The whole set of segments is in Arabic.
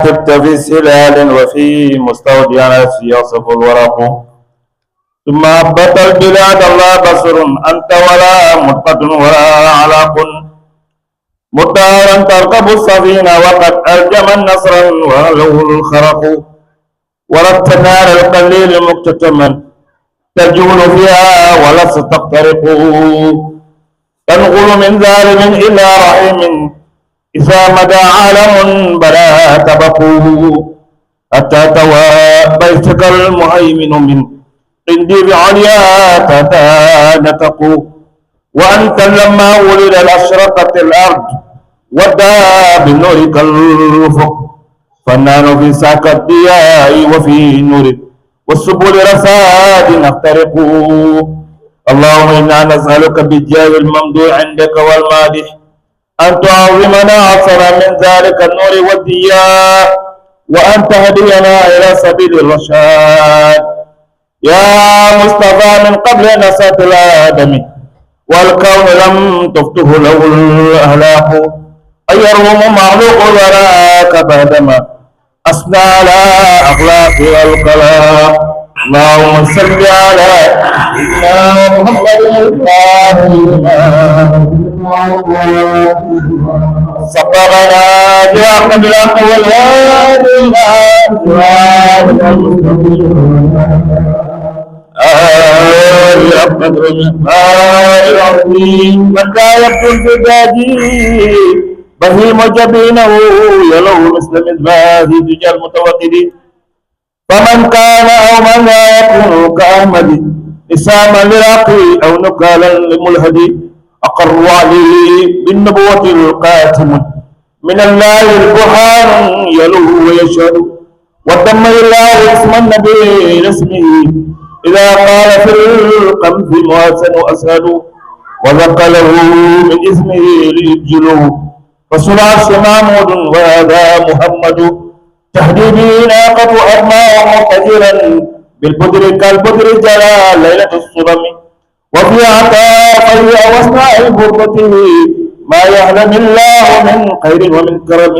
كتبت في سلال وفي مستودع يصف الورق ثم هبط البلاد الله بصر أنت ولا مدقة ولا علق مطارا تركب السفينة وقد ألجم النصر وله الخرق وربت نار القليل مكتتما تجول فيها ولست تقترق تنقل من ظالم إلى رحيم إذا مدى عالم بلا تبقوا حتى توى بيتك المهيمن من عندي بعليا تتنتق وأنت لما ولد أشرقت الأرض ودى بنورك الأفق فنان في ساك الضياء وفي نور والسبل رساد نخترق اللهم إنا نسألك بالجاه الممدوح عندك والمادح أن تعظمنا أكثر من ذلك النور والضياء وأن تهدينا إلى سبيل الرشاد يا مصطفى من قبل نسات الآدم والكون لم تفته له الأهلاك أيرهم معلوق وراك بعدما أثنى على أخلاق والكلام اللهم صل على سيدنا محمد سبقنا بأحمد الحق والهادي القدر المقدار العظيم متى يبدو الفدادي بهيم جبينه يلوه مثل مذباه دجى المتوقد فمن كان أو من لا يكون كأحمد إساما لراقي أو نكالا لملهدي أقر عليه بالنبوة القاتم من الله البرهان يلوه ويشهد ودم الله اسم النبي لاسمه إذا قال في القمح مواسن أسهل وذق له من اسمه ليبجله فسرعش محمود وهذا محمد تهدي به ناقة أبناء مقتدرا بالبدر كالبدر جلال ليلة الصرم وفي عطاقه وأصناع غربته ما يعلم الله من خير ومن كرم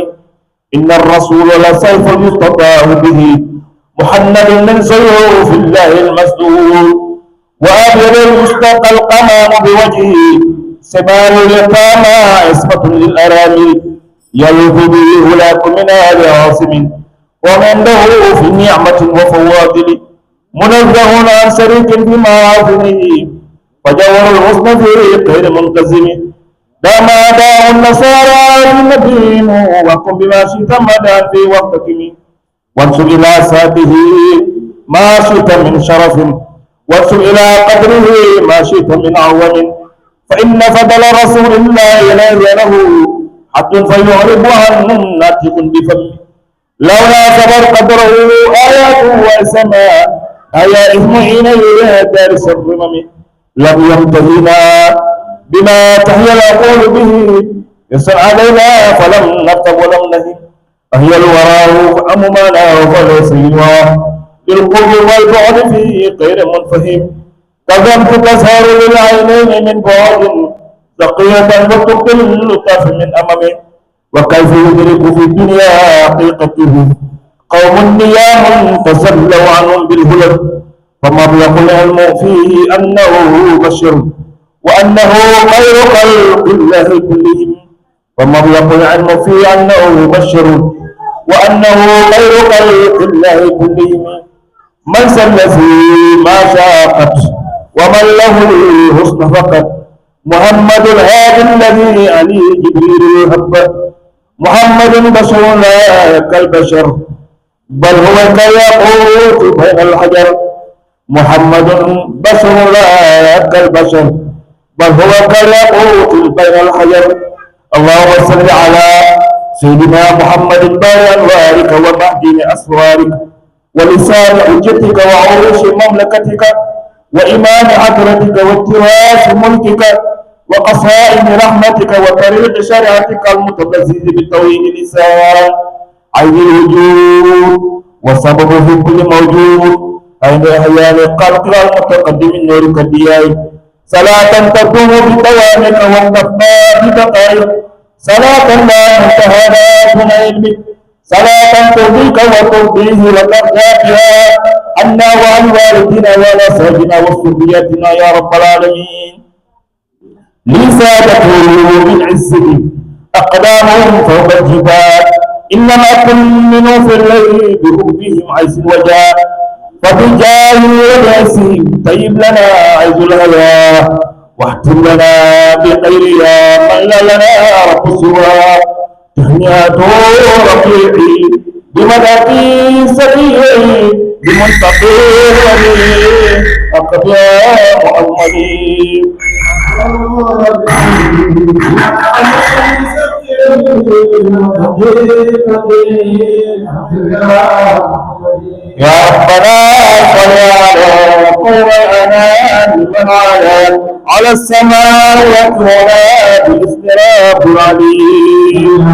إن الرسول لسيف يستطاع به محمد من سيوف الله المسدود وأبيض المستقى القمام بوجهه سمار اليتامى عصمة للأرامل يلوذ به هلاك من آل عاصم ومن له في نعمة وفواضل منزه عن شريك في معاصمه فجور الحسن في غير منقسم دام أداء النصارى النبيم وقم بما شئت مدى في وقتكم وانسب إلى ساته ما شئت من شرف وانسب إلى قدره ما شئت من عظم فإن فضل رسول الله ليس له حد فيعرض عن ناطق بفمه لولا صبر قدره آياته وسماء آيا إثم حين يريد دارس الرمم لم يمتهنا بما تحيا العقول به يسر علينا فلم نرتب ولم نهم أهي الورى فأممنا فليس يوى بالقرب والبعد في غير منفهم كذبت تسهر للعينين من بعد زقية وتقل طرف من أمامه وكيف يدرك في الدنيا حقيقته قوم نيام تسلوا عنهم بالهلك فمبلغ العلم فيه أنه بشر وأنه خير خلق الله كلهم ومبلغ العلم فيه أنه بشر وأنه خير خلق الله كلهم من سلفي ما شاقت ومن له الحسن فقط محمد الهادي الذي عليه جبريل الهب محمد بشر لا كالبشر بل هو كالياقوت بين الحجر محمد بشر لا كالبشر بل هو كالياقوت بين الحجر اللهم صل على سيدنا محمد بارئ انوارك ومهدي اسرارك ولسان حجتك وعروش مملكتك وإمام حضرتك واتراس ملكك وقصائد رحمتك وطريق شريعتك المتلذذ بالتوحيد اللسان عين الوجود وسبب في كل موجود أين أحيان الخلق المتقدم من نورك الدياي صلاة تقوم بدوامك وتفنى ببقائك صلاة لا منتهى دون علمك صلاة ترضيك وترضيه وترضى بها عنا وعن والدنا ووالدنا وذريتنا يا رب العالمين. لسادته من عزه أقدامهم فوق الجبال، إنما تؤمنوا في الليل بحبهم عز الوجاه، فبجاه وناسهم طيب لنا عز الهوى، واحتم لنا بخيرها من لا لنا رب سواه. تهنئة رفيعي بمدى سبيعي بمنتقي الولي أقد يا محمدي. يا ربنا صل على خير الانام من على السماوات ولا بالاستراب العليم.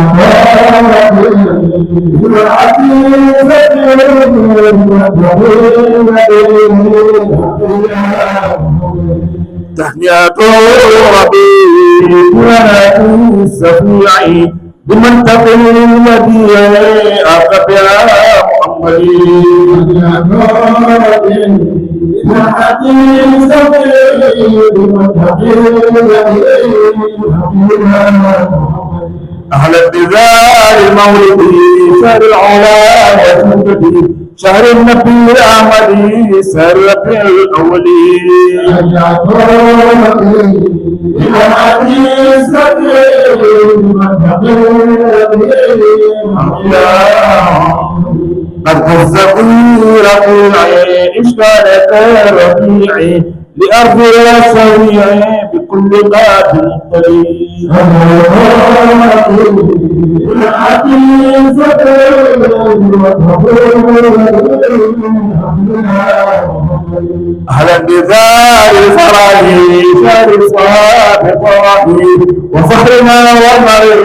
تهنئة ربيع السفيع بمنطق الذي أقف يا محمد. أهل النزار المولد شهر العلا وجودي شهر النبي الأحمد سهر ربيع الأول. قد الزقير ربيعي اشترك ربيعي لأرض سويعي بكل قاتل طريق. أهلا بذار الفرح شهر الصلاة الفرح وفخرنا والمرء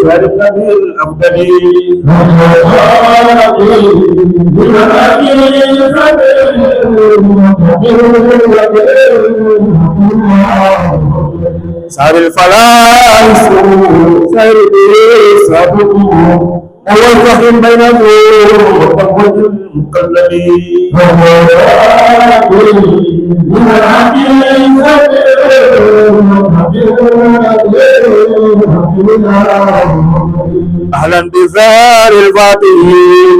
شهر النبي الأفضل. سهر الفلاح سهر الصدق هو الفخر بين النور والتقوى المكلمين. أهلا بزار الفاتح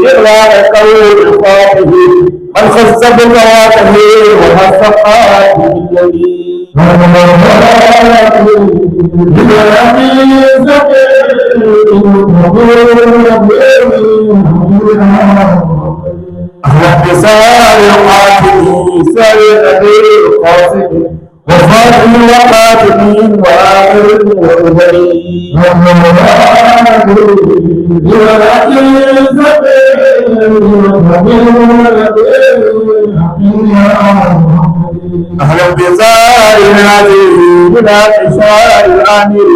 جرى قول الفاتح من خص بالفواته وحفقات بالذي. أهلا بسار القاتل سار النبي القاسم وفاتح وقاتلين وآخر وأولين. أهلا بزار العزيز بلا حشار الآمر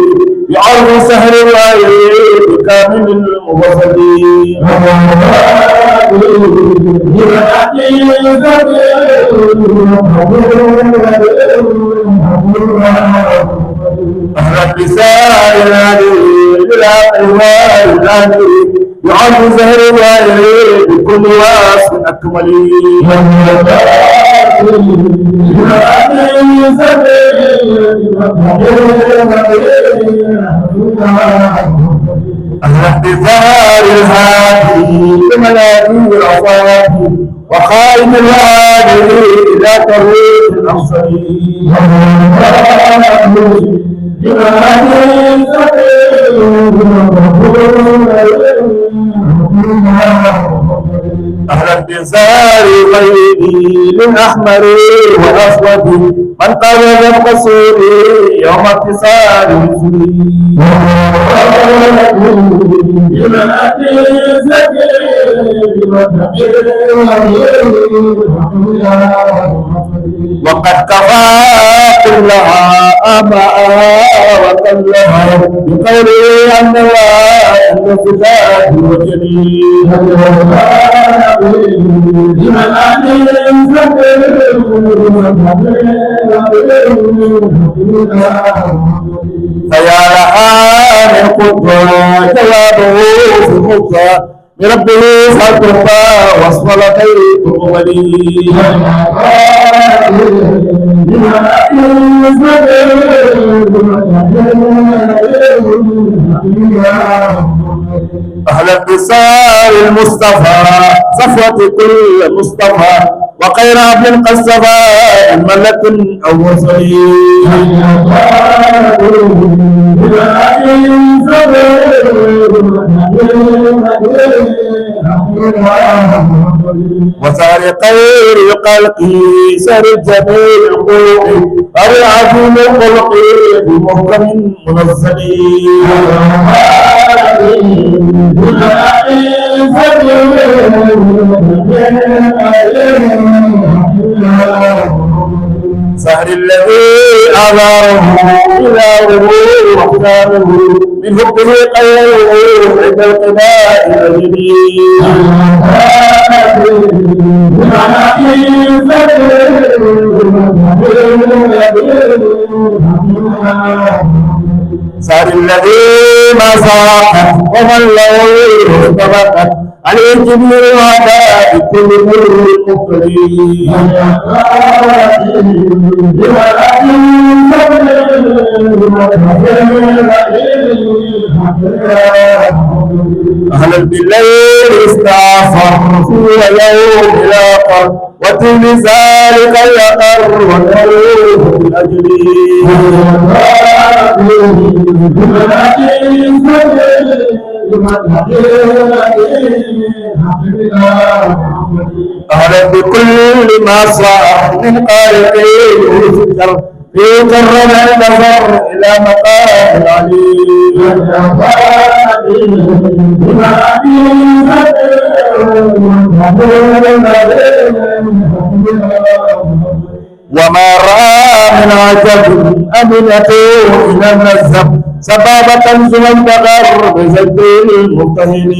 بعرض سهر الغيب بكامل المبصرين. أهلا بسار العزيز بلا حشار الآمر بعرض سهر الغيب بكل واسع أكمل. أهلا بزار الهادي بملاذ العصاة وخائن الهادي إلى ترويج الأخصرين. أهلا بزار غيري للأحمر والأسود من قبل القصور يوم اتصال الرسل. وقد كفى كلها آباء وكلها بقوله أن الله صفات وجليل. فيا لها من قدرة جوابه في الخطة بربه فالتقى وصف خير تقبلي أهلا بسار المصطفى صفوة كل مصطفى وخير عبد قد صفى ملك أو مرسلين وسار خير الخلق سر الجميل الخلق العظيم الخلق بمحكم منزل سهر الذي أعذاره إلى ربوع واختاره من حبه قيوم عند القضاء المجيد سهر الذي ما ساقت ومن له سبقت عليه جبريل وعدا بكل مقتدي أهلا بالليل استعصر في يوم الآخر وتم ذلك اليقر والروح بالأجل أهلا بكل ما صار من قارئين وفكر في كرم النظر إلى مقام العليم وما رأى من عجب أمنته إلى منزب سبابة زمن بغر بزد المبتهلين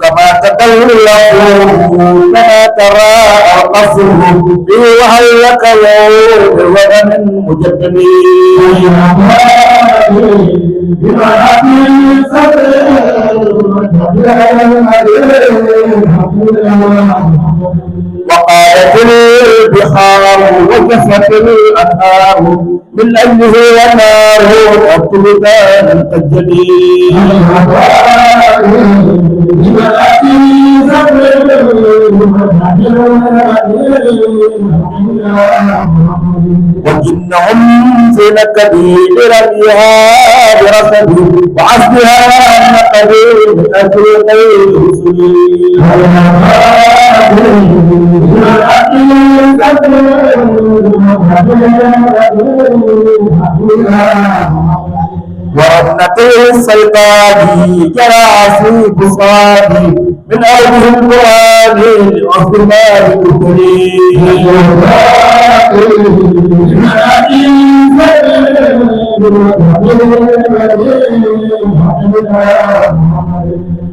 كما تقلقوا كما ترى قصره في وهلك يوم بوغن مجدنين وقالت البحار وجفت الأنهار من أجله ونار والطلبان قد جديد وجنهم في نكبي لرميها برصدي وعزلها نقبي من أجل غير رسلي ورنة السيطان جرى في بصاري من أرضه القرآن لأصل ما بكتري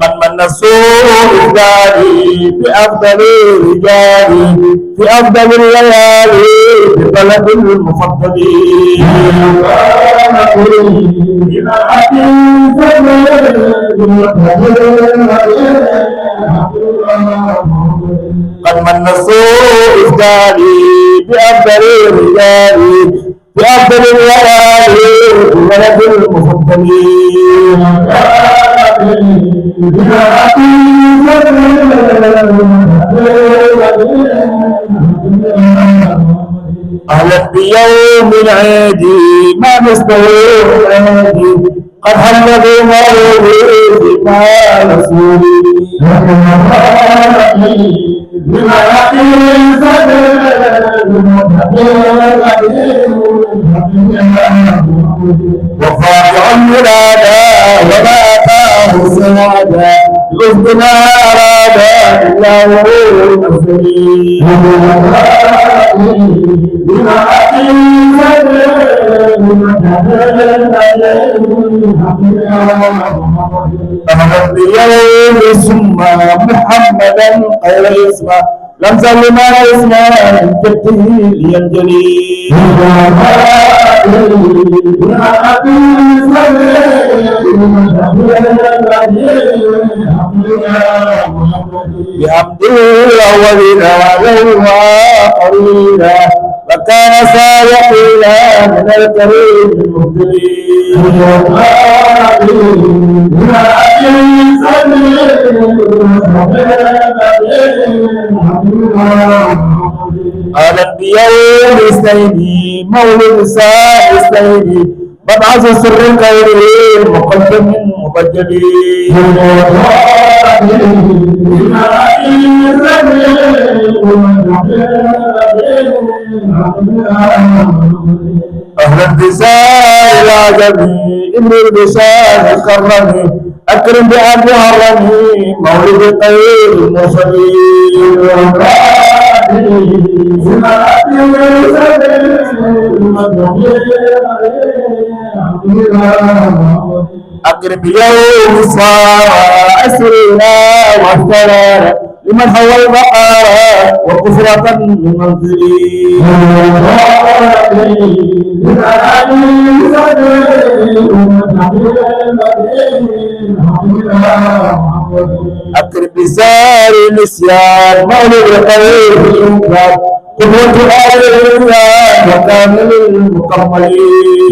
قد من السوء الداري بأفضل رجالي في أفضل الليالي بطلب المفضلين قد من السوء الداري بأفضل رجالي في أفضل الليالي بطلب المفضلين أهلا بيوم العيد ما مثله العيد قد هل بمولد ما رسولي وفاقع الولادا وما أتاه سنادا بغفنا أرادا إلا هو المرسلين أهلا بيوم ثم محمدا خير اسمه لم سلم اسمان جده لينجلي بحمد الأولين والآخرين وكان سابقنا من الكريم المبتلين أهلا بيوم الاثنين مولد ساعة الاثنين مبعث سر الكون مقدم مبجل أهلا بسائر العجمي إن البشار كرمي أكرم بأبي هرمي مولد طيب المرسلين أقرب يوم الصلاة أسرنا والثلاث لمن هو البقاء وكفرة من منزلي أقرب بسار النسيان مولد الخير الإنكار قدوة آل الإنسان وكامل المكملين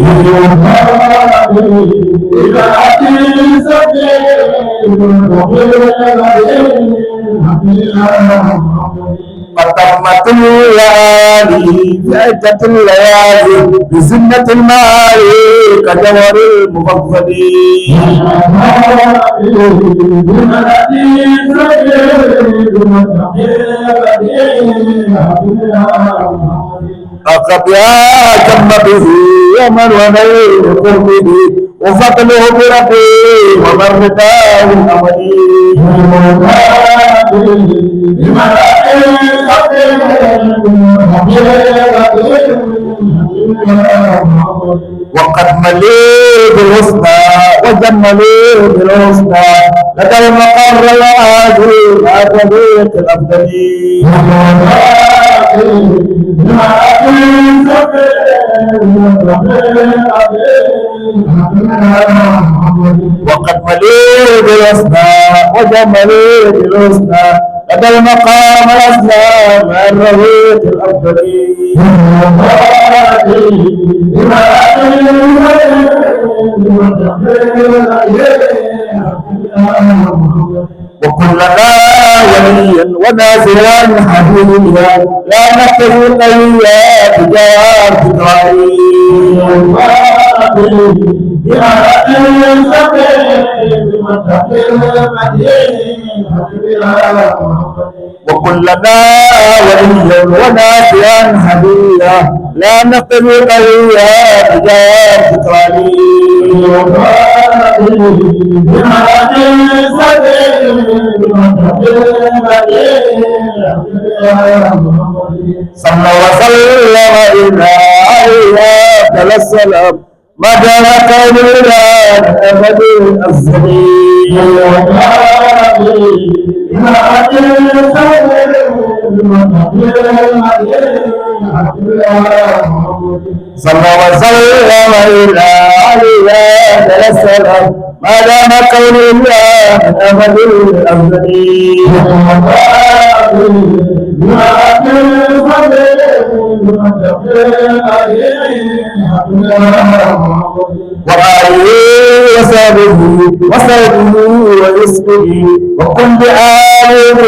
فتمت الليالي بعدة الليالي بزنة المالي كجوهر المفضلين أقب يا جم به يمن ونيل قربه وفضله بربي ومرداه الأملي وقد مليت بالحسنى وجملوا بالحسنى لدى المقر العادي مع الربيع الأفضلي وقد مليت بالحسنى وجملوا بالحسنى لدى المقام الأسنى مع الربيع الأفضلي وكلنا وليا وناصرا حبيبا لا نحتاج قويا بجوار ذكرائي وكلنا وليا وناصرا حبيبا لا نحتاج قويا بجوار ذكرائي صلى وسلم إلى عليها السلام ما دام كون الإله أبد الأزلي صلى وسلم إلى عليها السلام ما دام كون الإله أبد الأزلي وآله وصحبه ويسره وقم بآله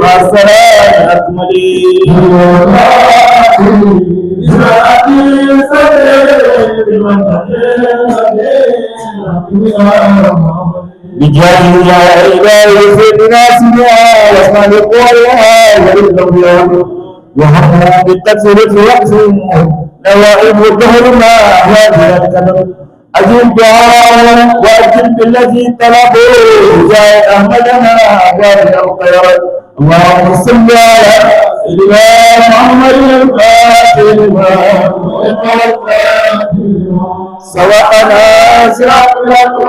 مع السلام أكملي بجاه يا إلهي سيدنا سيدنا واسمع لقولها وللأولياء وهبنا بالتكسير في وقت نوائب الدهر ما هذه الكلام أجل دعاء وأجل بالذي طلبوا جاء أحمدنا وابن الخيرات اللهم صل على سيدنا محمد الفاتح لما سواءنا صراط الله